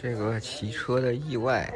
这个骑车的意外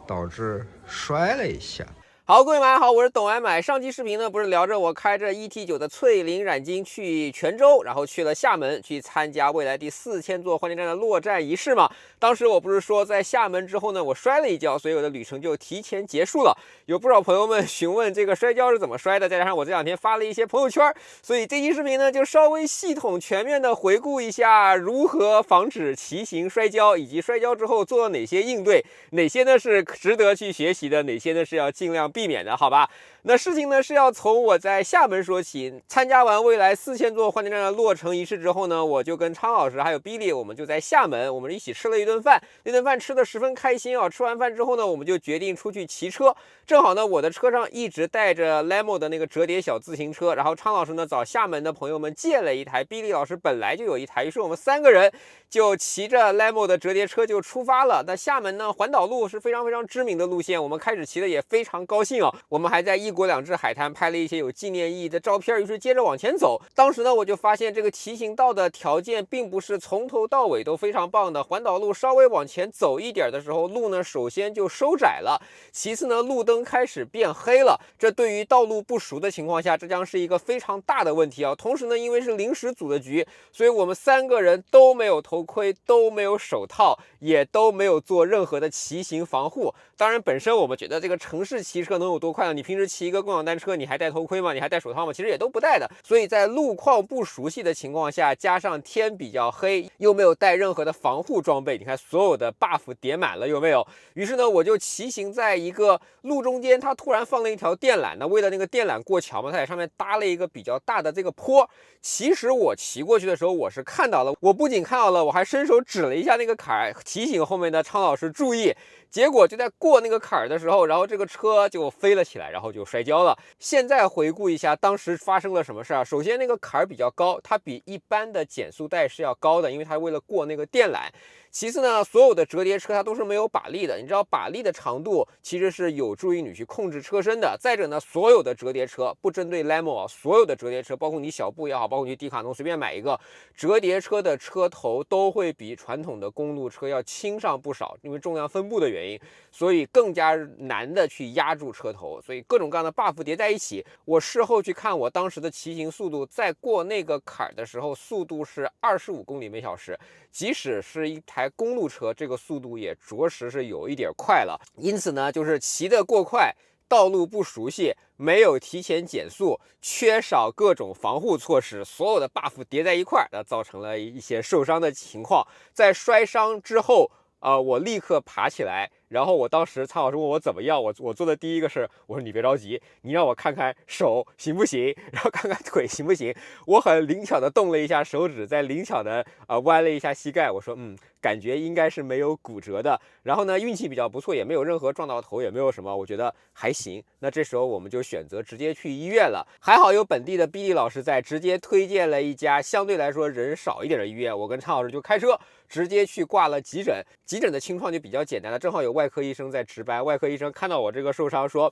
导致摔了一下。好，各位买好，我是董爱买。上期视频呢，不是聊着我开着 ET9 的翠菱染金去泉州，然后去了厦门，去参加未来第4000座换电站的落站仪式嘛。当时我不是说在厦门之后呢，我摔了一跤，所以我的旅程就提前结束了。有不少朋友们询问这个摔跤是怎么摔的，再加上我这两天发了一些朋友圈，所以这期视频呢，就稍微系统全面的回顾一下如何防止骑行摔跤，以及摔跤之后做了哪些应对，哪些呢是值得去学习的，哪些呢是要尽量避免的，好吧？那事情呢是要从我在厦门说起。参加完未来4000座换电站的落成仪式之后呢，我就跟昌老师还有 Billy， 我们就在厦门，我们一起吃了一顿饭。那顿饭吃得十分开心啊！吃完饭之后呢，我们就决定出去骑车。正好呢，我的车上一直带着 Lemmo 的那个折叠小自行车，然后昌老师呢找厦门的朋友们借了一台，Billy 老师本来就有一台，于是我们3个人就骑着 Lemmo 的折叠车就出发了。那厦门呢，环岛路是非常知名的路线，我们开始骑的也非常高兴啊！我们还在1国2制海滩拍了一些有纪念意义的照片，于是接着往前走。当时呢，我就发现这个骑行道的条件并不是从头到尾都非常棒的，环岛路稍微往前走一点的时候，路呢首先就收窄了，其次呢，路灯开始变黑了。这对于道路不熟的情况下，这将是一个非常大的问题啊！同时呢，因为是临时组的局，所以我们3个人都没有头盔，都没有手套，也都没有做任何的骑行防护。当然，本身我们觉得这个城市骑车能有多快呢？你平时骑一个共享单车，你还戴头盔吗？你还戴手套吗？其实也都不戴的。所以在路况不熟悉的情况下，加上天比较黑，又没有带任何的防护装备，你看所有的 buff 叠满了，有没有？于是呢，我就骑行在一个路中间，它突然放了一条电缆。那为了那个电缆过桥嘛，它在上面搭了一个比较大的这个坡。其实我骑过去的时候，我是看到了，我不仅看到了，我还伸手指了一下那个坎儿，提醒后面的昌老师注意。结果就在过那个坎儿的时候，然后这个车就飞了起来，然后就摔跤了。现在回顾一下当时发生了什么事儿。首先那个坎儿比较高，它比一般的减速带是要高的，因为它为了过那个电缆。其次呢，所有的折叠车它都是没有把力的，你知道把力的长度其实是有助于你去控制车身的。再者呢，所有的折叠车不针对 Lemmo 啊，所有的折叠车，包括你小布也好，包括你去迪卡侬随便买一个折叠车的车头都会比传统的公路车要轻上不少，因为重量分布的原因，所以更加难的去压住车头，所以各种各样的 buff 叠在一起。我事后去看我当时的骑行速度，在过那个坎儿的时候，速度是25公里每小时，即使是一台公路车，这个速度也着实是有一点快了。因此呢，就是骑得过快，道路不熟悉，没有提前减速，缺少各种防护措施，所有的 buff 叠在一块儿，造成了一些受伤的情况。在摔伤之后，我立刻爬起来，然后我当时苍老师问我怎么样，我做的第一个是，我说你别着急，你让我看看手行不行，然后看看腿行不行。我很灵巧的动了一下手指，再灵巧的弯了一下膝盖，我说感觉应该是没有骨折的。然后呢，运气比较不错，也没有任何撞到头，也没有什么，我觉得还行。那这时候我们就选择直接去医院了。还好有本地的 Billy 老师在，直接推荐了一家相对来说人少一点的医院。我跟苍老师就开车直接去挂了急诊。急诊的清创就比较简单了，正好有外科医生在值班。外科医生看到我这个受伤说，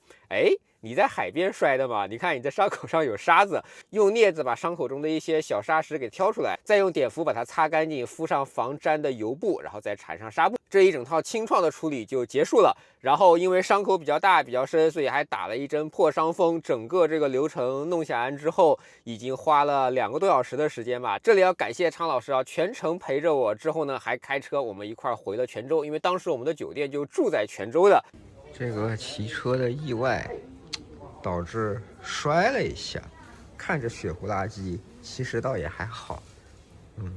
你在海边摔的吗？你看你这伤口上有沙子，用镊子把伤口中的一些小沙石给挑出来，再用碘伏把它擦干净，敷上防粘的油布，然后再缠上纱布，这一整套清创的处理就结束了。然后因为伤口比较大比较深，所以还打了一针破伤风。整个这个流程弄下来之后，已经花了2个多小时的时间吧。这里要感谢昌老师啊，全程陪着我，之后呢还开车我们一块回了泉州，因为当时我们的酒店就住在泉州的。这个骑车的意外导致摔了一下，看着血糊垃圾，其实倒也还好，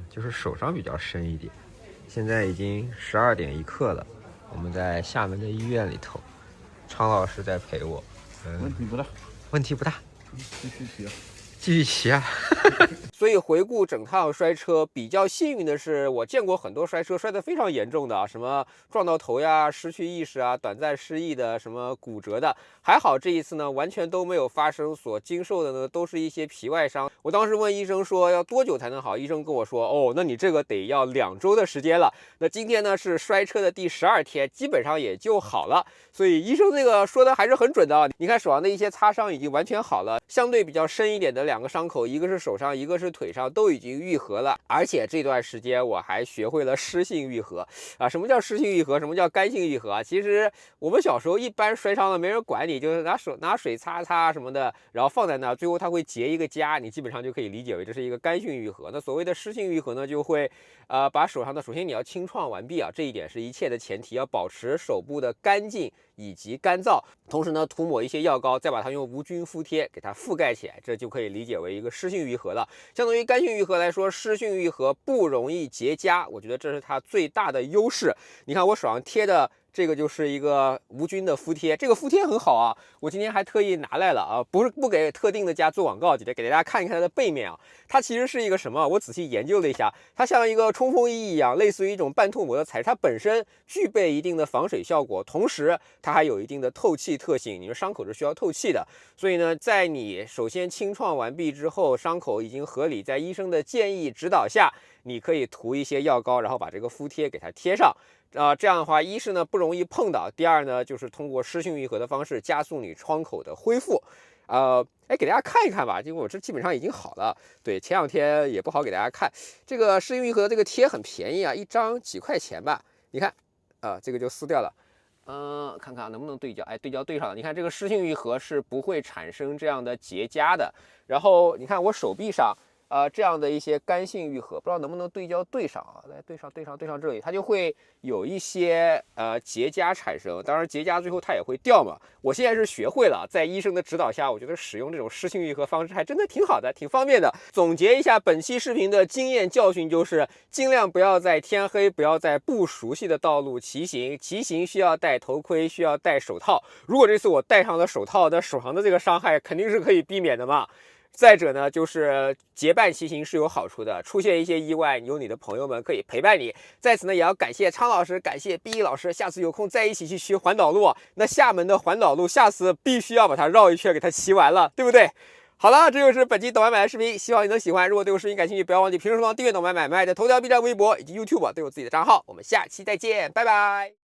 就是手上比较深一点。现在已经12点1刻了，我们在厦门的医院里头，昌老师在陪我。问题不大，问题不大，继续骑啊，继续骑啊。所以回顾整趟摔车，比较幸运的是，我见过很多摔车摔得非常严重的，什么撞到头呀、失去意识啊、短暂失忆的、什么骨折的。还好这一次呢，完全都没有发生，所经受的呢都是一些皮外伤。我当时问医生说要多久才能好，医生跟我说，那你这个得要2周的时间了。那今天呢是摔车的第12天，基本上也就好了。所以医生这个说的还是很准的啊。你看手上的一些擦伤已经完全好了，相对比较深一点的2个伤口，一个是手上，一个是腿上，都已经愈合了。而且这段时间我还学会了湿性愈合啊。什么叫湿性愈合？什么叫干性愈合啊？其实我们小时候一般摔伤了没人管你，就是拿水擦擦什么的，然后放在那儿，最后它会结一个痂，你基本上就可以理解为这是一个干性愈合。那所谓的湿性愈合呢，就会把手上的，首先你要清创完毕啊，这一点是一切的前提，要保持手部的干净以及干燥，同时呢涂抹一些药膏，再把它用无菌敷贴给它覆盖起来，这就可以理解为一个湿性愈合了。相对于干性愈合来说，湿性愈合不容易结痂，我觉得这是它最大的优势。你看我手上贴的这个就是一个无菌的敷贴，这个敷贴很好啊，我今天还特意拿来了啊，不给特定的家做广告，给大家看一看它的背面啊。它其实是一个什么？我仔细研究了一下，它像一个冲锋衣一样，类似于一种半透膜的材质，它本身具备一定的防水效果，同时它还有一定的透气特性。你的伤口是需要透气的，所以呢，在你首先清创完毕之后，伤口已经合理，在医生的建议指导下，你可以涂一些药膏，然后把这个敷贴给它贴上。这样的话，一是呢不容易碰到，第二呢就是通过湿性愈合的方式加速你创口的恢复。给大家看一看吧，因为我这基本上已经好了。对，前2天也不好给大家看。这个湿性愈合这个贴很便宜啊，1张几块钱吧。你看，这个就撕掉了。看看能不能对焦，对焦对上了。你看这个湿性愈合是不会产生这样的结痂的。然后你看我手臂上。这样的一些干性愈合，不知道能不能对焦对上啊？来对上这里，它就会有一些结痂产生。当然结痂最后它也会掉嘛。我现在是学会了，在医生的指导下，我觉得使用这种湿性愈合方式还真的挺好的，挺方便的。总结一下本期视频的经验教训，就是尽量不要在天黑，不要在不熟悉的道路骑行。骑行需要戴头盔，需要戴手套。如果这次我戴上了手套，那手上的这个伤害肯定是可以避免的嘛。再者呢，就是结伴骑行是有好处的，出现一些意外，有你的朋友们可以陪伴你。在此呢，也要感谢昌老师，感谢毕毅老师，下次有空再一起去学环岛路。那厦门的环岛路，下次必须要把它绕一圈，给它骑完了，对不对？好了，这就是本期懂买买的视频，希望你能喜欢。如果对我视频感兴趣，不要忘记评论区订阅懂买买卖的头条、B 站、微博以及 YouTube 都有自己的账号。我们下期再见，拜拜。